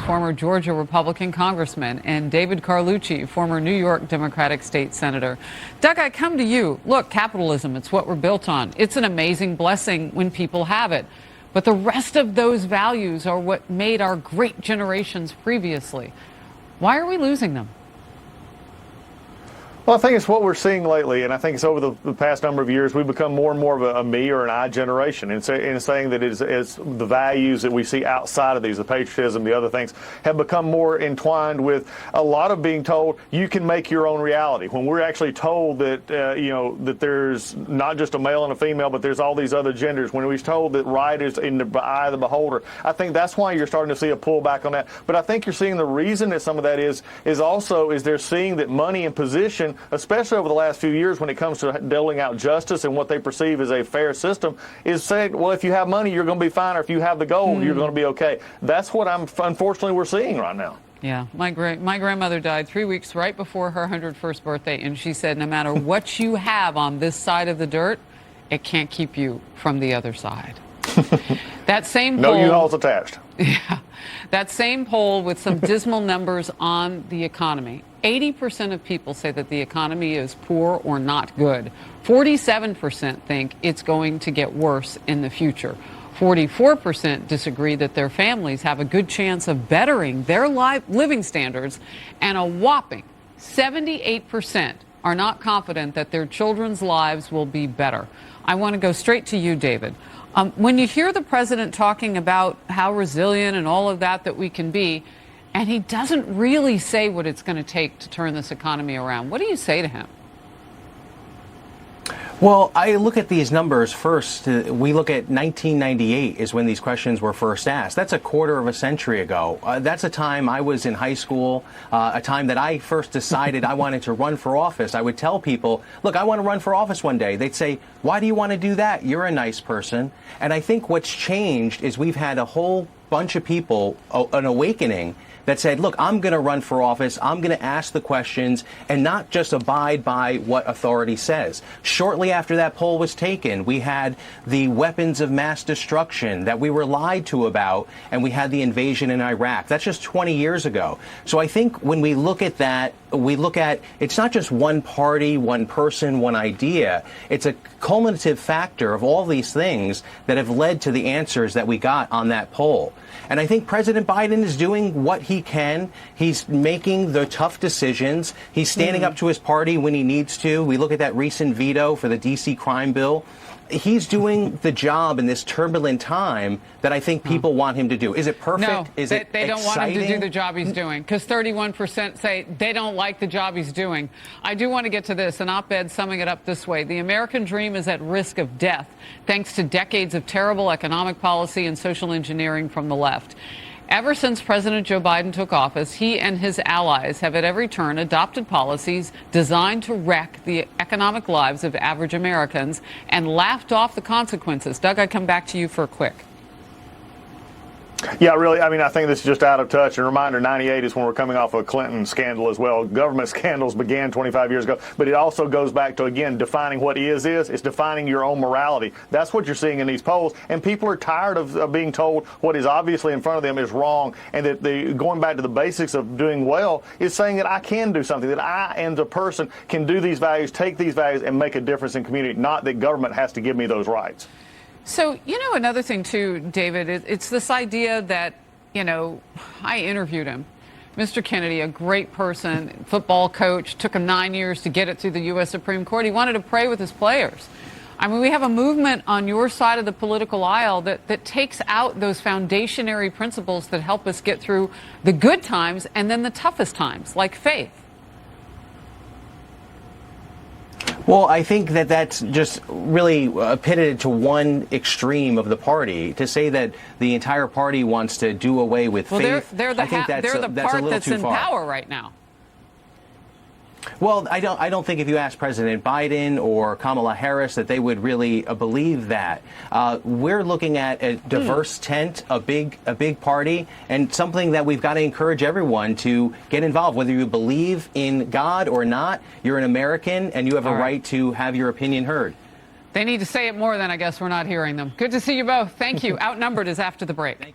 former Georgia Republican congressman, and David Carlucci, former New York Democratic state senator. Doug, I come to you. Look, capitalism, it's what we're built on. It's an amazing blessing when people have it. But the rest of those values are what made our great generations previously. Why are we losing them? Well, I think it's what we're seeing lately, and I think it's over the past number of years, we've become more and more of a me or an I generation, and saying that it's the values that we see outside of these, the patriotism, the other things, have become more entwined with a lot of being told you can make your own reality. When we're actually told that, that there's not just a male and a female, but there's all these other genders, when we're told that right is in the eye of the beholder, I think that's why you're starting to see a pullback on that. But I think you're seeing the reason that some of that is they're seeing that money and position, especially over the last few years when it comes to doling out justice and what they perceive as a fair system, is saying, well, if you have money, you're going to be fine, or if you have the gold, you're going to be okay. That's what unfortunately we're seeing right now. Yeah, my grandmother died 3 weeks right before her 101st birthday, and she said no matter what you have on this side of the dirt, it can't keep you from the other side. That same poll, no U-Hauls attached. Yeah, that same poll with some dismal numbers on the economy. 80% of people say that the economy is poor or not good. 47% think it's going to get worse in the future. 44% disagree that their families have a good chance of bettering their living standards, and a whopping 78% are not confident that their children's lives will be better. I want to go straight to you, David. When you hear the president talking about how resilient and all of that we can be, and he doesn't really say what it's going to take to turn this economy around, what do you say to him? Well, I look at these numbers first. We look at 1998 is when these questions were first asked. That's a quarter of a century ago. That's a time I was in high school, a time that I first decided I wanted to run for office. I would tell people, look, I want to run for office one day. They'd say, why do you want to do that? You're a nice person. And I think what's changed is we've had a whole bunch of people, an awakening, that said, look, I'm going to run for office, I'm going to ask the questions, and not just abide by what authority says. Shortly after that poll was taken, we had the weapons of mass destruction that we were lied to about, and we had the invasion in Iraq. That's just 20 years ago. So I think when we look at that, we look at, it's not just one party, one person, one idea. It's a cumulative factor of all these things that have led to the answers that we got on that poll. And I think President Biden is doing what he can. He's making the tough decisions. He's standing up to his party when he needs to. We look at that recent veto for the D.C. crime bill. He's doing the job in this turbulent time that I think people want him to do. Is it perfect? No, Is it they don't want him to do exciting? the job he's doing, because 31% say they don't like the job he's doing. I do want to get to this, an op-ed summing it up this way. The American dream is at risk of death thanks to decades of terrible economic policy and social engineering from the left. Ever since President Joe Biden took office, he and his allies have at every turn adopted policies designed to wreck the economic lives of average Americans and laughed off the consequences. Doug, I come back to you for a quick. Yeah, really. I mean, I think this is just out of touch. And reminder, 98 is when we're coming off a Clinton scandal as well. Government scandals began 25 years ago. But it also goes back to, again, defining what is. It's defining your own morality. That's what you're seeing in these polls. And people are tired of being told what is obviously in front of them is wrong. And that going back to the basics of doing well is saying that I can do something, that I, as a person, can do these values, take these values, and make a difference in community, not that government has to give me those rights. So, another thing, too, David, it's this idea that, I interviewed him. Mr. Kennedy, a great person, football coach, took him 9 years to get it through the U.S. Supreme Court. He wanted to pray with his players. I mean, we have a movement on your side of the political aisle that takes out those foundationary principles that help us get through the good times and then the toughest times, like faith. Well, I think that that's just really pitted to one extreme of the party. To say that the entire party wants to do away with faith, they're the I think that's part a little that's too in far. power right now. Well, I don't think if you ask President Biden or Kamala Harris that they would really believe that. We're looking at a diverse tent, a big party, and something that we've got to encourage everyone to get involved. Whether you believe in God or not, you're an American and you have a right to have your opinion heard. They need to say it more than I guess we're not hearing them. Good to see you both. Thank you. Outnumbered is after the break.